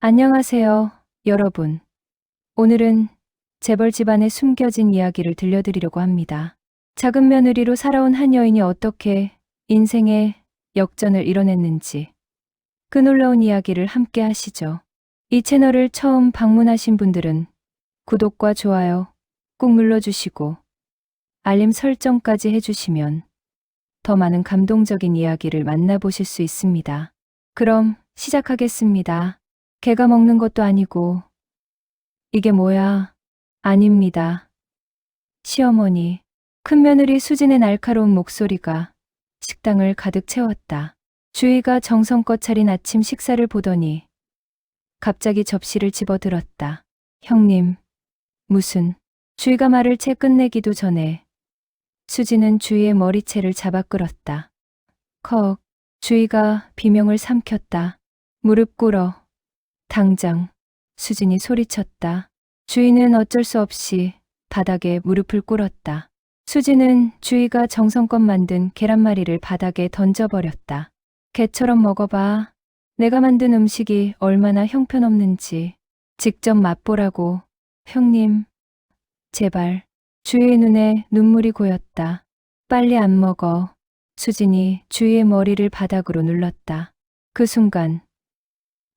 안녕하세요, 여러분. 오늘은 재벌 집안의 숨겨진 이야기를 들려드리려고 합니다. 작은 며느리로 살아온 한 여인이 어떻게 인생의 역전을 이뤄냈는지 그 놀라운 이야기를 함께 하시죠. 이 채널을 처음 방문하신 분들은 구독과 좋아요 꾹 눌러주시고 알림 설정까지 해주시면 더 많은 감동적인 이야기를 만나보실 수 있습니다. 그럼 시작하겠습니다. 개가 먹는 것도 아니고 이게 뭐야? 아닙니다. 시어머니, 큰며느리 수진의 날카로운 목소리가 식당을 가득 채웠다. 주희가 정성껏 차린 아침 식사를 보더니 갑자기 접시를 집어들었다. 형님, 무슨... 주희가 말을 채 끝내기도 전에 수진은 주희의 머리채를 잡아 끌었다. 컥, 주희가 비명을 삼켰다. 무릎 꿇어. 당장. 수진이 소리쳤다. 주희는 어쩔 수 없이 바닥에 무릎을 꿇었다. 수진은 주희가 정성껏 만든 계란말이를 바닥에 던져버렸다. 개처럼 먹어봐. 내가 만든 음식이 얼마나 형편없는지 직접 맛보라고. 형님, 제발. 주희의 눈에 눈물이 고였다. 빨리 안 먹어. 수진이 주희의 머리를 바닥으로 눌렀다. 그 순간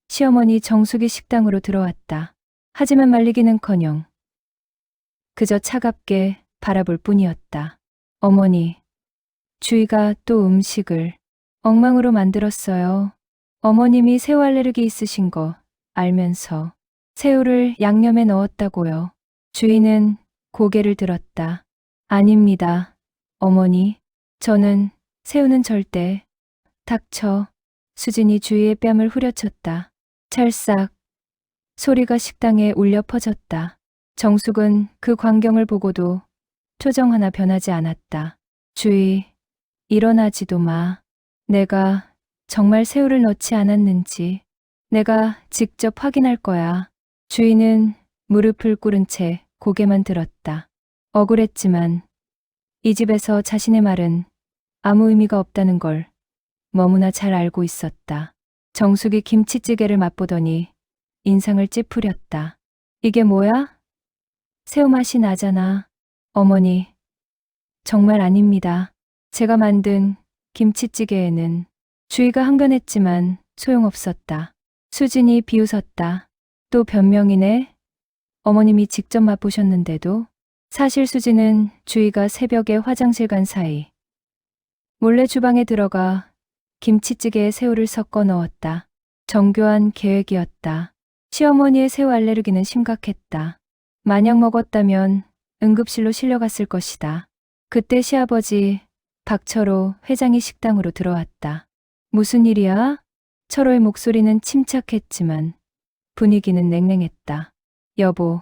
시어머니 정숙이 식당으로 들어왔다. 하지만 말리기는커녕 그저 차갑게 바라볼 뿐이었다. 어머니, 주희가 또 음식을 엉망으로 만들었어요. 어머님이 새우 알레르기 있으신 거 알면서 새우를 양념에 넣었다고요. 주희는 고개를 들었다. 아닙니다. 어머니, 저는 새우는 절대... 닥쳐. 수진이 주희의 뺨을 후려쳤다. 찰싹. 소리가 식당에 울려 퍼졌다. 정숙은 그 광경을 보고도 표정 하나 변하지 않았다. 주희, 일어나지도 마. 내가 정말 새우를 넣지 않았는지 내가 직접 확인할 거야. 주희는 무릎을 꿇은 채 고개만 들었다. 억울했지만 이 집에서 자신의 말은 아무 의미가 없다는 걸 너무나 잘 알고 있었다. 정숙이 김치찌개를 맛보더니 인상을 찌푸렸다. 이게 뭐야? 새우 맛이 나잖아. 어머니, 정말 아닙니다. 제가 만든 김치찌개에는... 주희가 항변했지만 소용없었다. 수진이 비웃었다. 또 변명이네. 어머님이 직접 맛보셨는데도. 사실 수진은 주희가 새벽에 화장실 간 사이 몰래 주방에 들어가 김치찌개에 새우를 섞어 넣었다. 정교한 계획이었다. 시어머니의 새우 알레르기는 심각했다. 만약 먹었다면 응급실로 실려갔을 것이다. 그때 시아버지 박철호 회장이 식당으로 들어왔다. 무슨 일이야? 철호의 목소리는 침착했지만 분위기는 냉랭했다. 여보,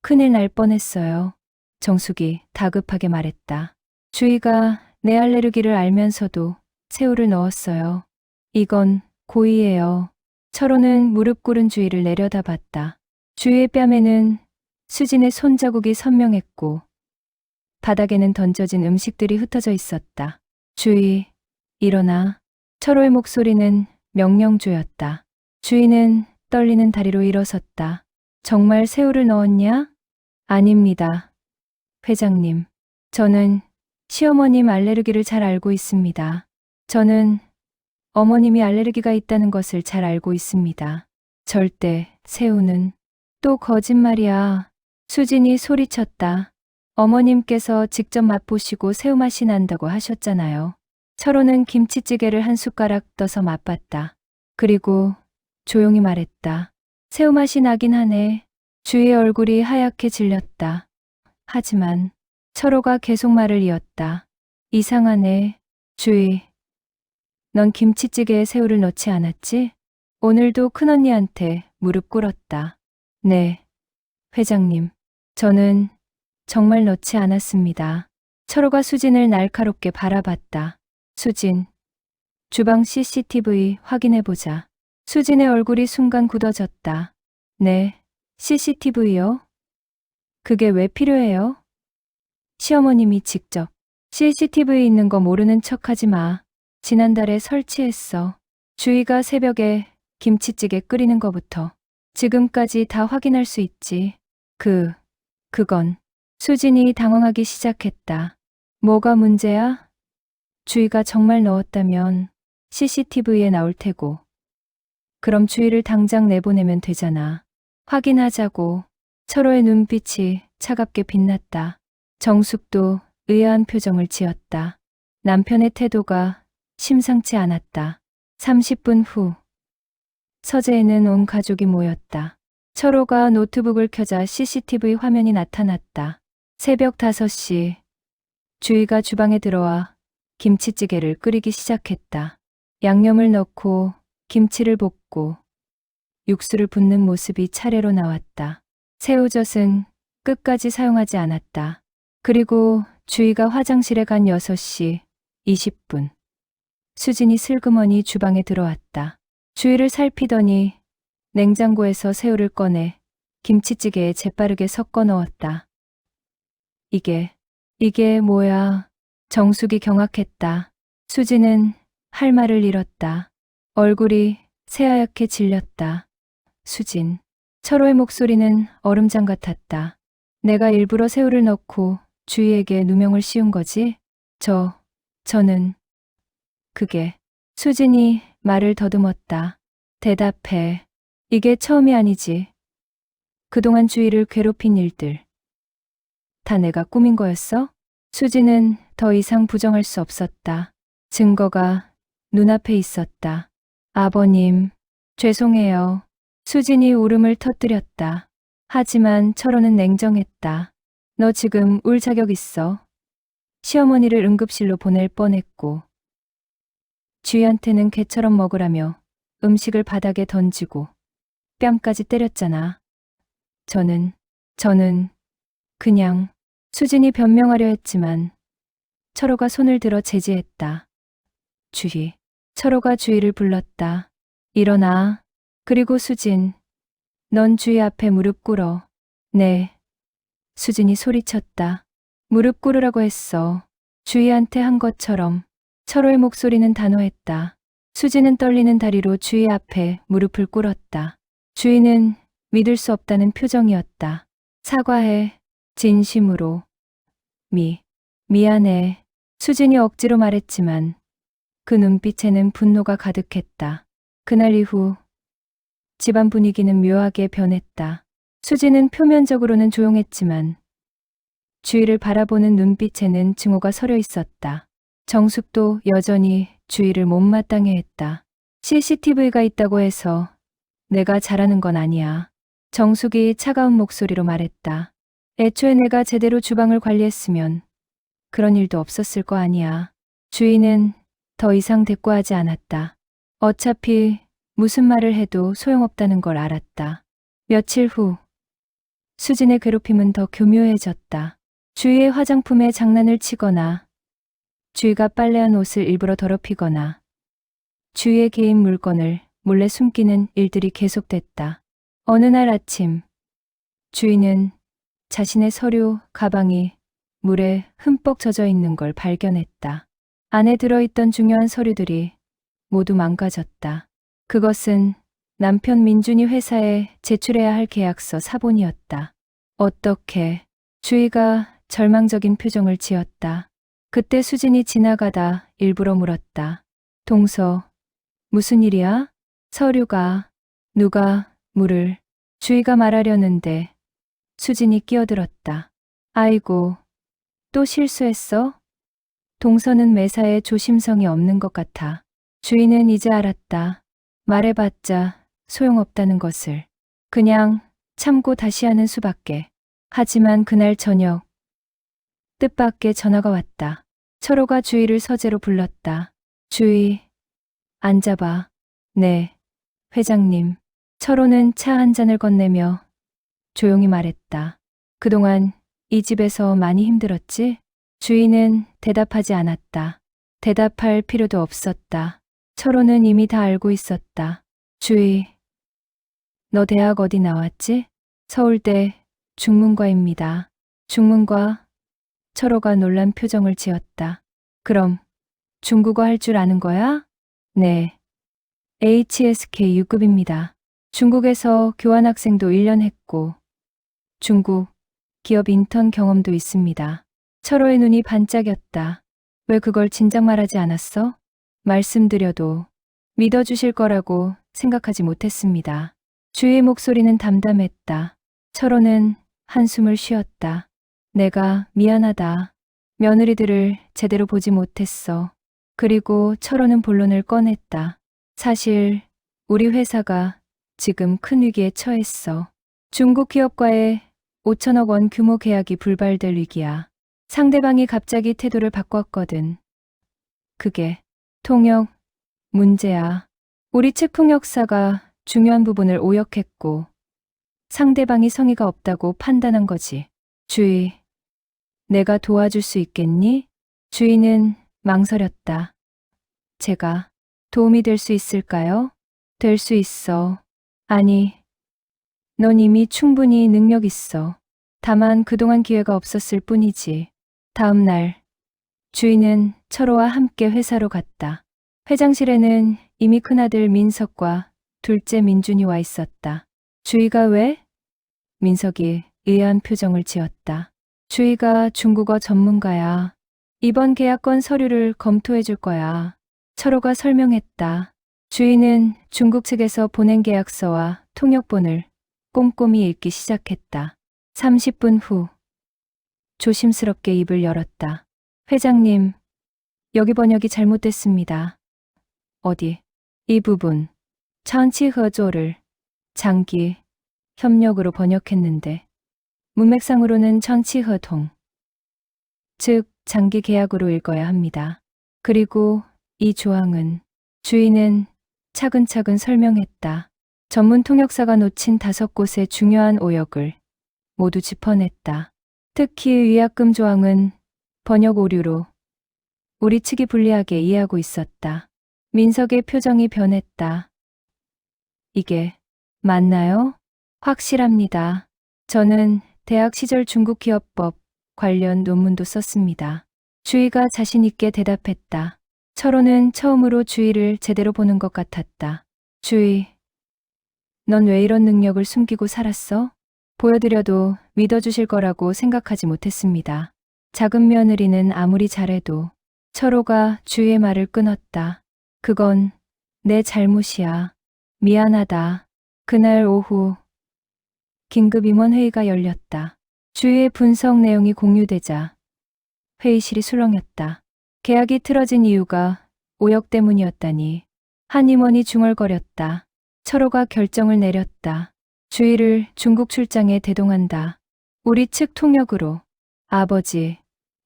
큰일 날 뻔했어요. 정숙이 다급하게 말했다. 주희가 내 알레르기를 알면서도 새우를 넣었어요. 이건 고의예요. 철호는 무릎 꿇은 주희를 내려다봤다. 주희의 뺨에는 수진의 손자국이 선명했고 바닥에는 던져진 음식들이 흩어져 있었다. 주희, 일어나. 철호의 목소리는 명령조였다. 주희는 떨리는 다리로 일어섰다. 정말 새우를 넣었냐? 아닙니다. 회장님, 저는 시어머님 알레르기를 잘 알고 있습니다. 저는 어머님이 알레르기가 있다는 것을 잘 알고 있습니다. 절대 새우는... 또 거짓말이야. 수진이 소리쳤다. 어머님께서 직접 맛보시고 새우 맛이 난다고 하셨잖아요. 철호는 김치찌개를 한 숟가락 떠서 맛봤다. 그리고 조용히 말했다. 새우 맛이 나긴 하네. 주희의 얼굴이 하얗게 질렸다. 하지만 철호가 계속 말을 이었다. 이상하네. 주희, 넌 김치찌개에 새우를 넣지 않았지? 오늘도 큰언니한테 무릎 꿇었다. 네, 회장님. 저는 정말 넣지 않았습니다. 철호가 수진을 날카롭게 바라봤다. 수진, 주방 CCTV 확인해보자. 수진의 얼굴이 순간 굳어졌다. 네, CCTV요? 그게 왜 필요해요? 시어머님이 직접. CCTV 있는 거 모르는 척하지 마. 지난달에 설치했어. 주희가 새벽에 김치찌개 끓이는 거부터 지금까지 다 확인할 수 있지. 그건. 수진이 당황하기 시작했다. 뭐가 문제야? 주희가 정말 넣었다면 CCTV에 나올 테고. 그럼 주희를 당장 내보내면 되잖아. 확인하자고. 철호의 눈빛이 차갑게 빛났다. 정숙도 의아한 표정을 지었다. 남편의 태도가 심상치 않았다. 30분 후 서재에는 온 가족이 모였다. 철호가 노트북을 켜자 CCTV 화면이 나타났다. 새벽 5시 주희가 주방에 들어와 김치찌개를 끓이기 시작했다. 양념을 넣고 김치를 볶고 육수를 붓는 모습이 차례로 나왔다. 새우젓은 끝까지 사용하지 않았다. 그리고 주희가 화장실에 간 6시 20분. 수진이 슬그머니 주방에 들어왔다. 주희를 살피더니 냉장고에서 새우를 꺼내 김치찌개에 재빠르게 섞어 넣었다. 이게 뭐야? 정숙이 경악했다. 수진은 할 말을 잃었다. 얼굴이 새하얗게 질렸다. 수진. 철호의 목소리는 얼음장 같았다. 내가 일부러 새우를 넣고 주희에게 누명을 씌운 거지? 저는 그게. 수진이 말을 더듬었다. 대답해. 이게 처음이 아니지. 그동안 주희를 괴롭힌 일들. 다 내가 꾸민 거였어? 수진은 더 이상 부정할 수 없었다. 증거가 눈앞에 있었다. 아버님, 죄송해요. 수진이 울음을 터뜨렸다. 하지만 철호는 냉정했다. 너 지금 울 자격 있어. 시어머니를 응급실로 보낼 뻔했고. 주희한테는 개처럼 먹으라며 음식을 바닥에 던지고 뺨까지 때렸잖아. 저는 그냥. 수진이 변명하려 했지만 철호가 손을 들어 제지했다. 주희. 철호가 주희를 불렀다. 일어나. 그리고 수진. 넌 주희 앞에 무릎 꿇어. 네. 수진이 소리쳤다. 무릎 꿇으라고 했어. 주희한테 한 것처럼. 철호의 목소리는 단호했다. 수진은 떨리는 다리로 주희 앞에 무릎을 꿇었다. 주희는 믿을 수 없다는 표정이었다. 사과해. 진심으로. 미안해. 수진이 억지로 말했지만 그 눈빛에는 분노가 가득했다. 그날 이후 집안 분위기는 묘하게 변했다. 수진은 표면적으로는 조용했지만 주희를 바라보는 눈빛에는 증오가 서려 있었다. 정숙도 여전히 주희를 못마땅해 했다. CCTV가 있다고 해서 내가 잘하는 건 아니야. 정숙이 차가운 목소리로 말했다. 애초에 내가 제대로 주방을 관리했으면 그런 일도 없었을 거 아니야. 주희는 더 이상 대꾸하지 않았다. 어차피 무슨 말을 해도 소용없다는 걸 알았다. 며칠 후 수진의 괴롭힘은 더 교묘해졌다. 주희의 화장품에 장난을 치거나 주희가 빨래한 옷을 일부러 더럽히거나 주희의 개인 물건을 몰래 숨기는 일들이 계속됐다. 어느 날 아침 주희는 자신의 서류 가방이 물에 흠뻑 젖어 있는 걸 발견했다. 안에 들어있던 중요한 서류들이 모두 망가졌다. 그것은 남편 민준이 회사에 제출해야 할 계약서 사본이었다. 어떻게? 주희가 절망적인 표정을 지었다. 그때 수진이 지나가다 일부러 물었다. 동서, 무슨 일이야? 서류가, 누가 물을. 주희가 말하려는데 수진이 끼어들었다. 아이고, 또 실수했어? 동서는 매사에 조심성이 없는 것 같아. 주희는 이제 알았다. 말해봤자 소용없다는 것을. 그냥 참고 다시 하는 수밖에. 하지만 그날 저녁 뜻밖의 전화가 왔다. 철호가 주희를 서재로 불렀다. 주희, 앉아봐. 네, 회장님. 철호는 차 한 잔을 건네며 조용히 말했다. 그동안 이 집에서 많이 힘들었지? 주희는 대답하지 않았다. 대답할 필요도 없었다. 철호는 이미 다 알고 있었다. 주희, 너 대학 어디 나왔지? 서울대 중문과입니다. 중문과? 철호가 놀란 표정을 지었다. 그럼 중국어 할 줄 아는 거야? 네. HSK 6급입니다. 중국에서 교환학생도 1년 했고 중국 기업 인턴 경험도 있습니다. 철호의 눈이 반짝였다. 왜 그걸 진작 말하지 않았어? 말씀드려도 믿어주실 거라고 생각하지 못했습니다. 주희의 목소리는 담담했다. 철호는 한숨을 쉬었다. 내가 미안하다. 며느리들을 제대로 보지 못했어. 그리고 철호는 본론을 꺼냈다. 사실 우리 회사가 지금 큰 위기에 처했어. 중국 기업과의 5천억 원 규모 계약이 불발될 위기야. 상대방이 갑자기 태도를 바꿨거든. 그게 통역 문제야. 우리 측 통역사가 중요한 부분을 오역했고 상대방이 성의가 없다고 판단한 거지. 주희, 내가 도와줄 수 있겠니? 주희는 망설였다. 제가 도움이 될 수 있을까요? 될 수 있어. 아니, 넌 이미 충분히 능력 있어. 다만 그동안 기회가 없었을 뿐이지. 다음 날, 주희는 철호와 함께 회사로 갔다. 회장실에는 이미 큰아들 민석과 둘째 민준이 와 있었다. 주희가 왜? 민석이 의아한 표정을 지었다. 주희가 중국어 전문가야. 이번 계약건 서류를 검토해 줄 거야. 철호가 설명했다. 주희는 중국 측에서 보낸 계약서와 통역본을 꼼꼼히 읽기 시작했다. 30분 후 조심스럽게 입을 열었다. 회장님, 여기 번역이 잘못됐습니다. 어디? 이 부분. 장치허조를 장기 협력으로 번역했는데 문맥상으로는 장치허통, 즉 장기 계약으로 읽어야 합니다. 그리고 이 조항은 주인은 차근차근 설명했다. 전문 통역사가 놓친 5곳의 중요한 오역을 모두 짚어냈다. 특히 위약금 조항은 번역 오류로 우리 측이 불리하게 이해하고 있었다. 민석의 표정이 변했다. 이게 맞나요? 확실합니다. 저는 대학 시절 중국기업법 관련 논문도 썼습니다. 주희가 자신 있게 대답했다. 철호는 처음으로 주희를 제대로 보는 것 같았다. 주희, 넌 왜 이런 능력을 숨기고 살았어? 보여드려도 믿어주실 거라고 생각하지 못했습니다. 작은 며느리는 아무리 잘해도 철호가 주희의 말을 끊었다. 그건 내 잘못이야. 미안하다. 그날 오후 긴급 임원회의가 열렸다. 주희의 분석 내용이 공유되자 회의실이 술렁였다. 계약이 틀어진 이유가 오역 때문이었다니. 한 임원이 중얼거렸다. 철호가 결정을 내렸다. 주희를 중국 출장에 대동한다. 우리 측 통역으로. 아버지,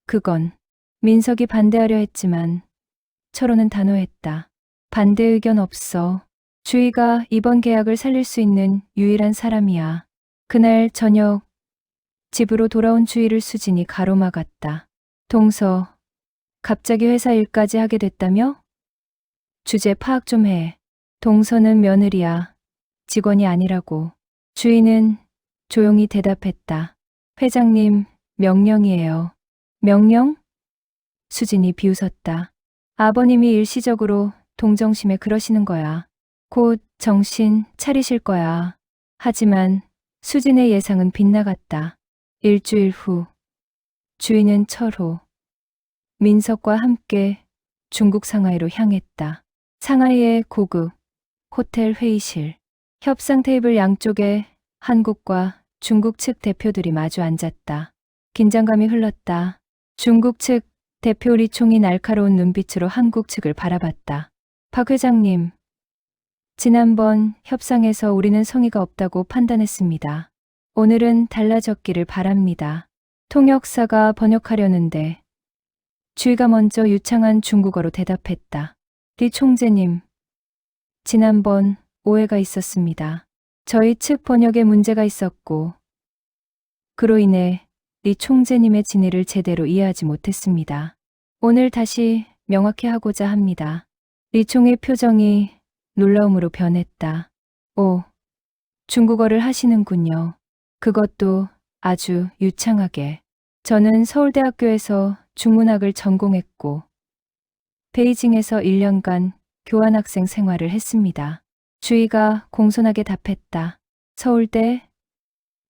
그건. 민석이 반대하려 했지만 철호는 단호했다. 반대 의견 없어. 주희가 이번 계약을 살릴 수 있는 유일한 사람이야. 그날 저녁 집으로 돌아온 주희를 수진이 가로막았다. 동서, 갑자기 회사 일까지 하게 됐다며? 주제 파악 좀 해. 동서는 며느리야. 직원이 아니라고. 주희는 조용히 대답했다. 회장님, 명령이에요. 명령? 수진이 비웃었다. 아버님이 일시적으로 동정심에 그러시는 거야. 곧 정신 차리실 거야. 하지만 수진의 예상은 빗나갔다. 일주일 후 주희는 철호, 민석과 함께 중국 상하이로 향했다. 상하이의 고급 호텔 회의실. 협상 테이블 양쪽에 한국과 중국 측 대표들이 마주 앉았다. 긴장감이 흘렀다. 중국 측 대표 리총이 날카로운 눈빛으로 한국 측을 바라봤다. 박 회장님, 지난번 협상에서 우리는 성의가 없다고 판단했습니다. 오늘은 달라졌기를 바랍니다. 통역사가 번역하려는데 주희가 먼저 유창한 중국어로 대답했다. 리 총재님, 지난번 오해가 있었습니다. 저희 측 번역에 문제가 있었고 그로 인해 리 총재님의 진의를 제대로 이해하지 못했습니다. 오늘 다시 명확히 하고자 합니다. 리 총의 표정이 놀라움으로 변했다. 오, 중국어를 하시는군요. 그것도 아주 유창하게. 저는 서울대학교에서 중문학을 전공했고 베이징에서 1년간 교환학생 생활을 했습니다. 주희가 공손하게 답했다. 서울대?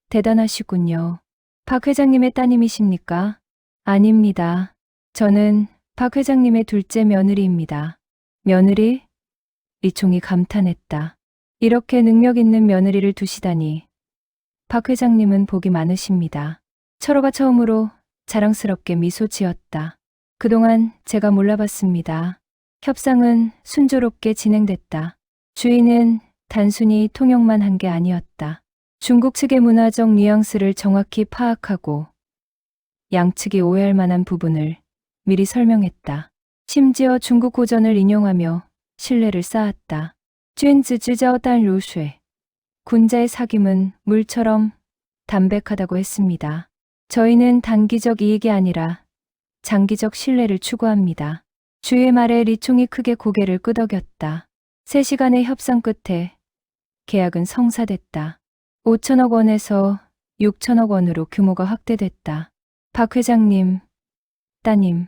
대단하시군요. 박 회장님의 따님이십니까? 아닙니다. 저는 박 회장님의 둘째 며느리입니다. 며느리? 리총이 감탄했다. 이렇게 능력 있는 며느리를 두시다니. 박 회장님은 복이 많으십니다. 철호가 처음으로 자랑스럽게 미소 지었다. 그동안 제가 몰라봤습니다. 협상은 순조롭게 진행됐다. 주인은 단순히 통역만 한 게 아니었다. 중국 측의 문화적 뉘앙스를 정확히 파악하고 양측이 오해할 만한 부분을 미리 설명했다. 심지어 중국 고전을 인용하며 신뢰를 쌓았다. 쥔즈즈저단 루쉐. 군자의 사귐은 물처럼 담백하다고 했습니다. 저희는 단기적 이익이 아니라 장기적 신뢰를 추구합니다. 주의 말에 리총이 크게 고개를 끄덕였다. 3시간의 협상 끝에 계약은 성사됐다. 5천억 원에서 6천억 원으로 규모가 확대됐다. 박 회장님, 따님,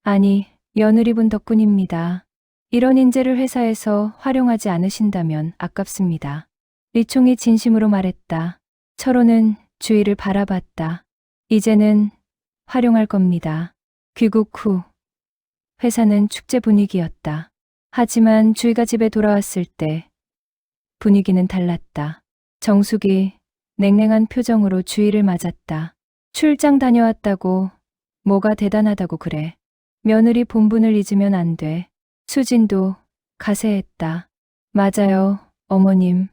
아니 며느리분 덕분입니다. 이런 인재를 회사에서 활용하지 않으신다면 아깝습니다. 리총이 진심으로 말했다. 철호는 주희를 바라봤다. 이제는 활용할 겁니다. 귀국 후 회사는 축제 분위기였다. 하지만 주희가 집에 돌아왔을 때 분위기는 달랐다. 정숙이 냉랭한 표정으로 주희를 맞았다. 출장 다녀왔다고 뭐가 대단하다고 그래. 며느리 본분을 잊으면 안 돼. 수진도 가세했다. 맞아요, 어머님.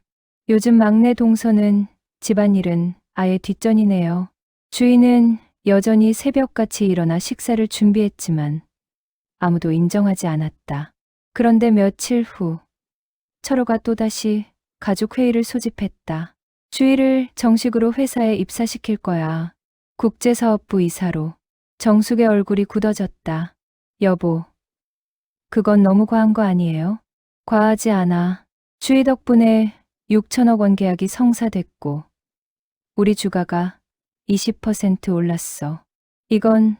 요즘 막내 동서는 집안일은 아예 뒷전이네요. 주희는 여전히 새벽같이 일어나 식사를 준비했지만 아무도 인정하지 않았다. 그런데 며칠 후 철호가 또다시 가족회의를 소집했다. 주희를 정식으로 회사에 입사시킬 거야. 국제사업부 이사로. 정숙의 얼굴이 굳어졌다. 여보, 그건 너무 과한 거 아니에요? 과하지 않아. 주희 덕분에 6천억 원 계약이 성사됐고 우리 주가가 20% 올랐어. 이건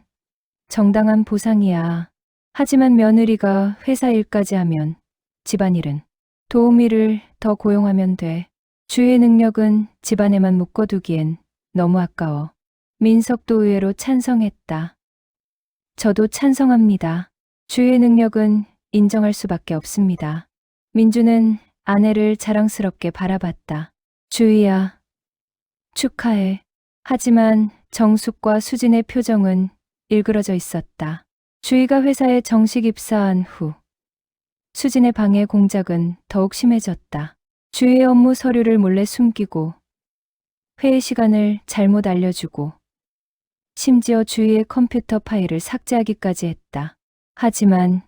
정당한 보상이야. 하지만 며느리가 회사 일까지 하면 집안일은 도우미를 더 고용하면 돼. 주희의 능력은 집안에만 묶어두기엔 너무 아까워. 민석도 의외로 찬성했다. 저도 찬성합니다. 주희의 능력은 인정할 수밖에 없습니다. 민주는 아내를 자랑스럽게 바라봤다. 주희야, 축하해. 하지만 정숙과 수진의 표정은 일그러져 있었다. 주희가 회사에 정식 입사한 후 수진의 방해 공작은 더욱 심해졌다. 주희의 업무 서류를 몰래 숨기고 회의 시간을 잘못 알려주고 심지어 주희의 컴퓨터 파일을 삭제하기까지 했다. 하지만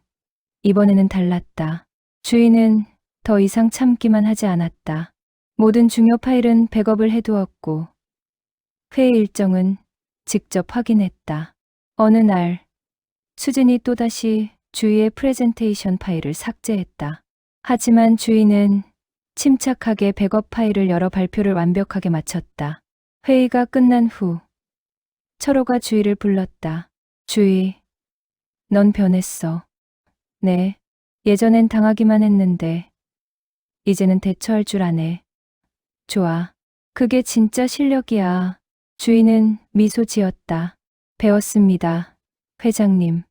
이번에는 달랐다. 주희는 더 이상 참기만 하지 않았다. 모든 중요 파일은 백업을 해두었고 회의 일정은 직접 확인했다. 어느 날 수진이 또다시 주희의 프레젠테이션 파일을 삭제했다. 하지만 주희는 침착하게 백업 파일을 열어 발표를 완벽하게 마쳤다. 회의가 끝난 후 철호가 주희를 불렀다. 주희, 넌 변했어. 네, 예전엔 당하기만 했는데 이제는 대처할 줄 아네. 좋아. 그게 진짜 실력이야. 주희는 미소 지었다. 배웠습니다. 회장님.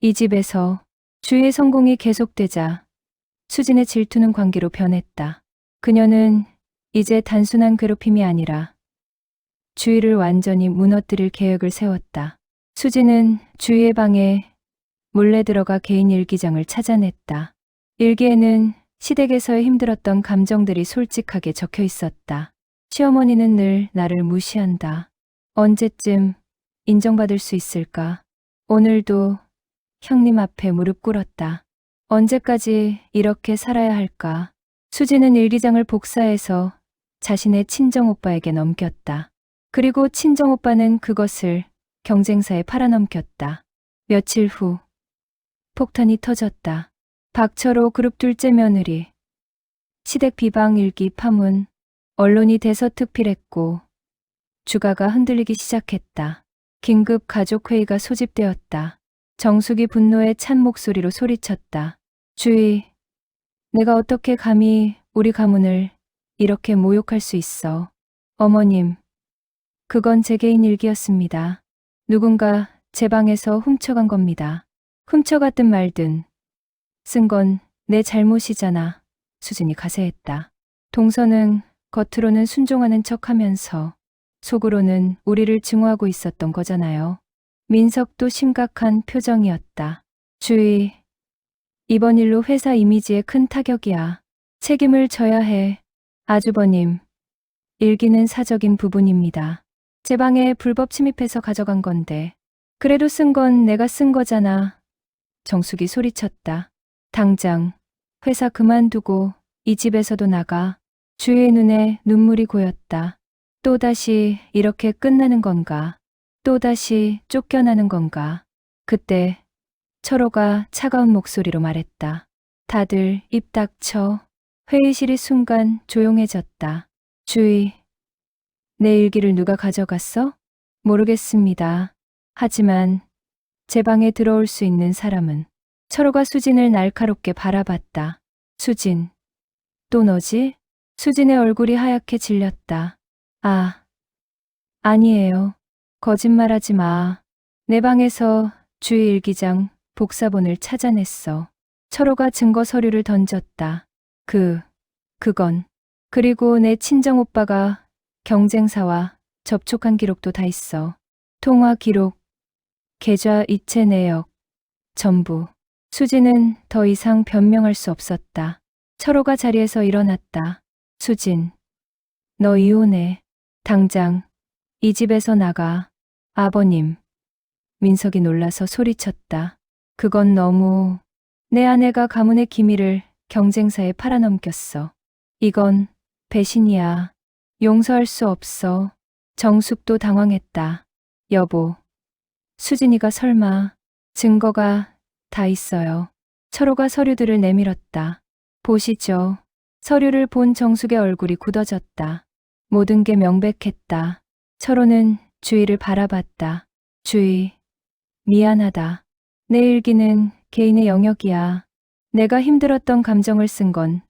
이 집에서 주희의 성공이 계속되자 수진의 질투는 관계로 변했다. 그녀는 이제 단순한 괴롭힘이 아니라 주희를 완전히 무너뜨릴 계획을 세웠다. 수진은 주희의 방에 몰래 들어가 개인 일기장을 찾아냈다. 일기에는 시댁에서의 힘들었던 감정들이 솔직하게 적혀 있었다. 시어머니는 늘 나를 무시한다. 언제쯤 인정받을 수 있을까? 오늘도 형님 앞에 무릎 꿇었다. 언제까지 이렇게 살아야 할까? 수진은 일기장을 복사해서 자신의 친정오빠에게 넘겼다. 그리고 친정오빠는 그것을 경쟁사에 팔아넘겼다. 며칠 후 폭탄이 터졌다. 박철호 그룹 둘째 며느리. 시댁 비방 일기 파문. 언론이 대서특필했고 주가가 흔들리기 시작했다. 긴급 가족회의가 소집되었다. 정숙이 분노에 찬 목소리로 소리쳤다. 주희, 내가 어떻게 감히 우리 가문을 이렇게 모욕할 수 있어. 어머님, 그건 제 개인 일기였습니다. 누군가 제 방에서 훔쳐간 겁니다. 훔쳐갔든 말든 쓴 건 내 잘못이잖아. 수진이 가세했다. 동서는 겉으로는 순종하는 척하면서 속으로는 우리를 증오하고 있었던 거잖아요. 민석도 심각한 표정이었다. 주희, 이번 일로 회사 이미지에 큰 타격이야. 책임을 져야 해. 아주버님, 일기는 사적인 부분입니다. 제 방에 불법 침입해서 가져간 건데 그래도 쓴 건 내가 쓴 거잖아. 정숙이 소리쳤다. 당장 회사 그만두고 이 집에서도 나가. 주희의 눈에 눈물이 고였다. 또다시 이렇게 끝나는 건가? 또다시 쫓겨나는 건가? 그때 철호가 차가운 목소리로 말했다. 다들 입 닥쳐. 회의실이 순간 조용해졌다. 주희, 내 일기를 누가 가져갔어? 모르겠습니다. 하지만 제 방에 들어올 수 있는 사람은. 철호가 수진을 날카롭게 바라봤다. 수진, 또 너지? 수진의 얼굴이 하얗게 질렸다. 아, 아니에요. 거짓말하지 마. 내 방에서 주희 일기장 복사본을 찾아냈어. 철호가 증거 서류를 던졌다. 그건. 그리고 내 친정 오빠가 경쟁사와 접촉한 기록도 다 있어. 통화 기록, 계좌 이체 내역, 전부. 수진은 더 이상 변명할 수 없었다. 철호가 자리에서 일어났다. 수진, 너 이혼해. 당장 이 집에서 나가. 아버님. 민석이 놀라서 소리쳤다. 그건 너무. 내 아내가 가문의 기밀을 경쟁사에 팔아넘겼어. 이건 배신이야. 용서할 수 없어. 정숙도 당황했다. 여보, 수진이가 설마. 증거가 다 있어요. 철호가 서류들을 내밀었다. 보시죠. 서류를 본 정숙의 얼굴이 굳어졌다. 모든 게 명백했다. 철호는 주희를 바라봤다. 주희, 미안하다. 내 일기는 개인의 영역이야. 내가 힘들었던 감정을 쓴 건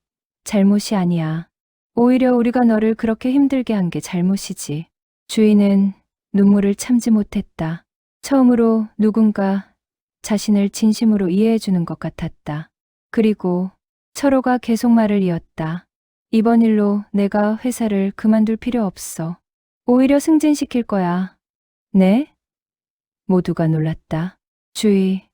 잘못이 아니야. 오히려 우리가 너를 그렇게 힘들게 한 게 잘못이지. 주희는 눈물을 참지 못했다. 처음으로 누군가 자신을 진심으로 이해해주는 것 같았다. 그리고 철호가 계속 말을 이었다. 이번 일로 내가 회사를 그만둘 필요 없어. 오히려 승진시킬 거야. 네? 모두가 놀랐다. 주희,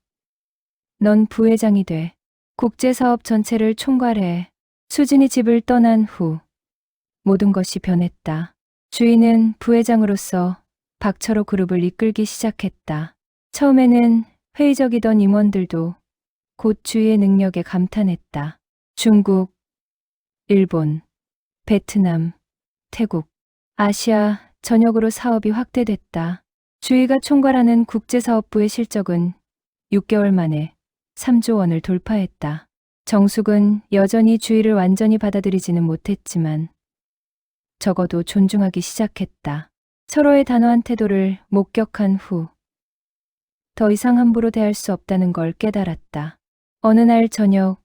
넌 부회장이 돼. 국제사업 전체를 총괄해. 수진이 집을 떠난 후 모든 것이 변했다. 주희는 부회장으로서 박철호 그룹을 이끌기 시작했다. 처음에는 회의적이던 임원들도 곧 주희의 능력에 감탄했다. 중국, 일본, 베트남, 태국, 아시아 전역으로 사업이 확대됐다. 주희가 총괄하는 국제사업부의 실적은 6개월 만에 3조 원을 돌파했다. 정숙은 여전히 주희를 완전히 받아들이지는 못했지만 적어도 존중하기 시작했다. 서로의 단호한 태도를 목격한 후 더 이상 함부로 대할 수 없다는 걸 깨달았다. 어느 날 저녁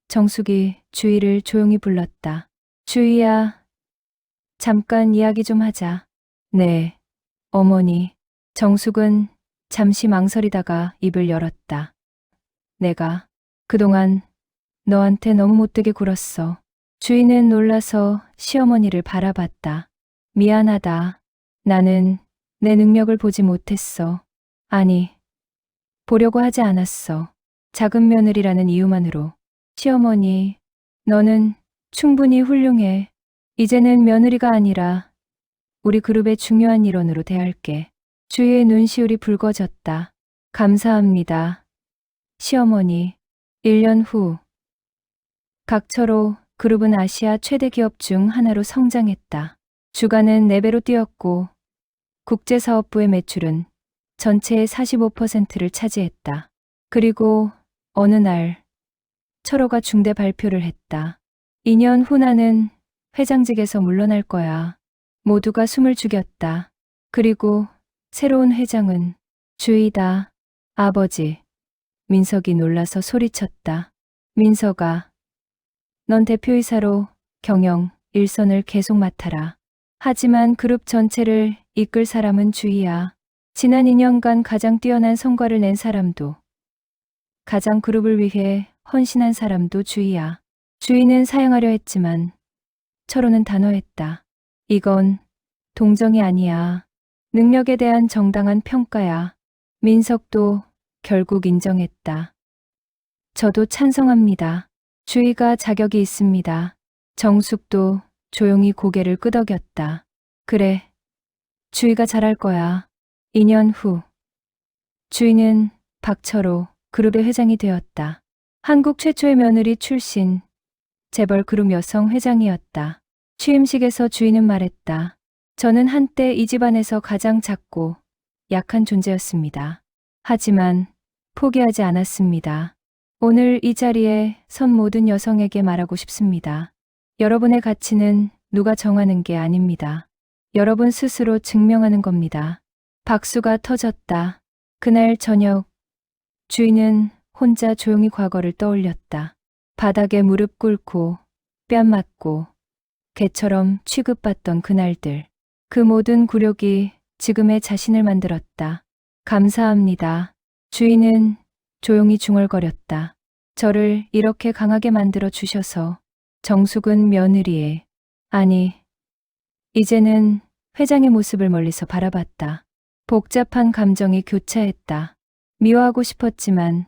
정숙이 주희를 조용히 불렀다. 주희야, 잠깐 이야기 좀 하자. 네, 어머니. 정숙은 잠시 망설이다가 입을 열었다. 내가 그동안 너한테 너무 못되게 굴었어. 주희는 놀라서 시어머니를 바라봤다. 미안하다. 나는 내 능력을 보지 못했어. 아니, 보려고 하지 않았어. 작은 며느리라는 이유만으로. 시어머니, 너는 충분히 훌륭해. 이제는 며느리가 아니라 우리 그룹의 중요한 일원으로 대할게. 주희의 눈시울이 붉어졌다. 감사합니다. 시어머니. 1년 후 각처로 그룹은 아시아 최대 기업 중 하나로 성장했다. 주가는 4배로 뛰었고 국제사업부의 매출은 전체의 45%를 차지했다. 그리고 어느 날 철호가 중대 발표를 했다. 2년 후 나는 회장직에서 물러날 거야. 모두가 숨을 죽였다. 그리고 새로운 회장은 주희다. 아버지. 민석이 놀라서 소리쳤다. 민석아, 넌 대표이사로 경영, 일선을 계속 맡아라. 하지만 그룹 전체를 이끌 사람은 주희야. 지난 2년간 가장 뛰어난 성과를 낸 사람도, 가장 그룹을 위해 헌신한 사람도 주희야. 주희는 사양하려 했지만 철호는 단호했다. 이건 동정이 아니야. 능력에 대한 정당한 평가야. 민석도 결국 인정했다. 저도 찬성합니다. 주희가 자격이 있습니다. 정숙도 조용히 고개를 끄덕였다. 그래, 주희가 잘할 거야. 2년 후, 주희는 박철호 그룹의 회장이 되었다. 한국 최초의 며느리 출신 재벌 그룹 여성 회장이었다. 취임식에서 주희는 말했다. 저는 한때 이 집안에서 가장 작고 약한 존재였습니다. 하지만 포기하지 않았습니다. 오늘 이 자리에 선 모든 여성에게 말하고 싶습니다. 여러분의 가치는 누가 정하는 게 아닙니다. 여러분 스스로 증명하는 겁니다. 박수가 터졌다. 그날 저녁, 주희는 혼자 조용히 과거를 떠올렸다. 바닥에 무릎 꿇고 뺨 맞고 개처럼 취급받던 그날들. 그 모든 굴욕이 지금의 자신을 만들었다. 감사합니다. 주희는 조용히 중얼거렸다. 저를 이렇게 강하게 만들어 주셔서. 정숙은 며느리의, 아니, 이제는 회장의 모습을 멀리서 바라봤다. 복잡한 감정이 교차했다. 미워하고 싶었지만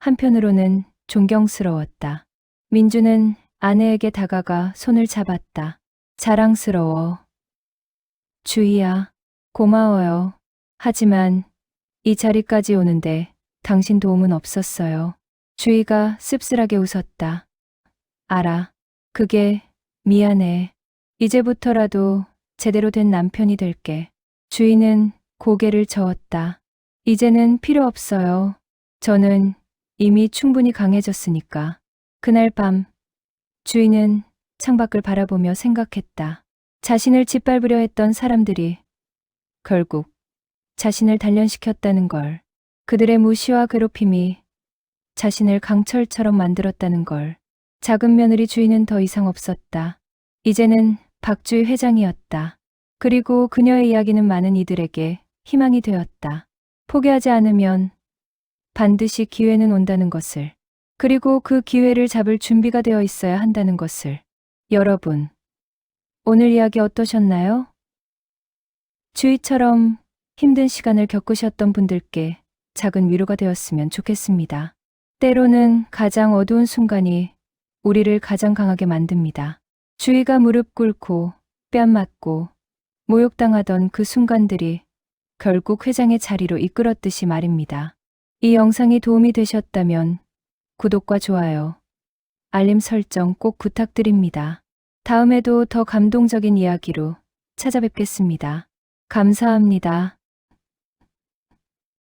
한편으로는 존경스러웠다. 민주는 아내에게 다가가 손을 잡았다. 자랑스러워. 주희야, 고마워요. 하지만 이 자리까지 오는데 당신 도움은 없었어요. 주희가 씁쓸하게 웃었다. 알아. 그게 미안해. 이제부터라도 제대로 된 남편이 될게. 주희는 고개를 저었다. 이제는 필요 없어요. 저는 이미 충분히 강해졌으니까. 그날 밤, 주희는 창밖을 바라보며 생각했다. 자신을 짓밟으려 했던 사람들이 결국 자신을 단련시켰다는 걸, 그들의 무시와 괴롭힘이 자신을 강철처럼 만들었다는 걸. 작은 며느리 주희는 더 이상 없었다. 이제는 박주희 회장이었다. 그리고 그녀의 이야기는 많은 이들에게 희망이 되었다. 포기하지 않으면 반드시 기회는 온다는 것을, 그리고 그 기회를 잡을 준비가 되어 있어야 한다는 것을. 여러분, 오늘 이야기 어떠셨나요? 주희처럼 힘든 시간을 겪으셨던 분들께 작은 위로가 되었으면 좋겠습니다. 때로는 가장 어두운 순간이 우리를 가장 강하게 만듭니다. 주희가 무릎 꿇고 뺨 맞고 모욕당하던 그 순간들이 결국 회장의 자리로 이끌었듯이 말입니다. 이 영상이 도움이 되셨다면 구독과 좋아요, 알림 설정 꼭 부탁드립니다. 다음에도 더 감동적인 이야기로 찾아뵙겠습니다. 감사합니다.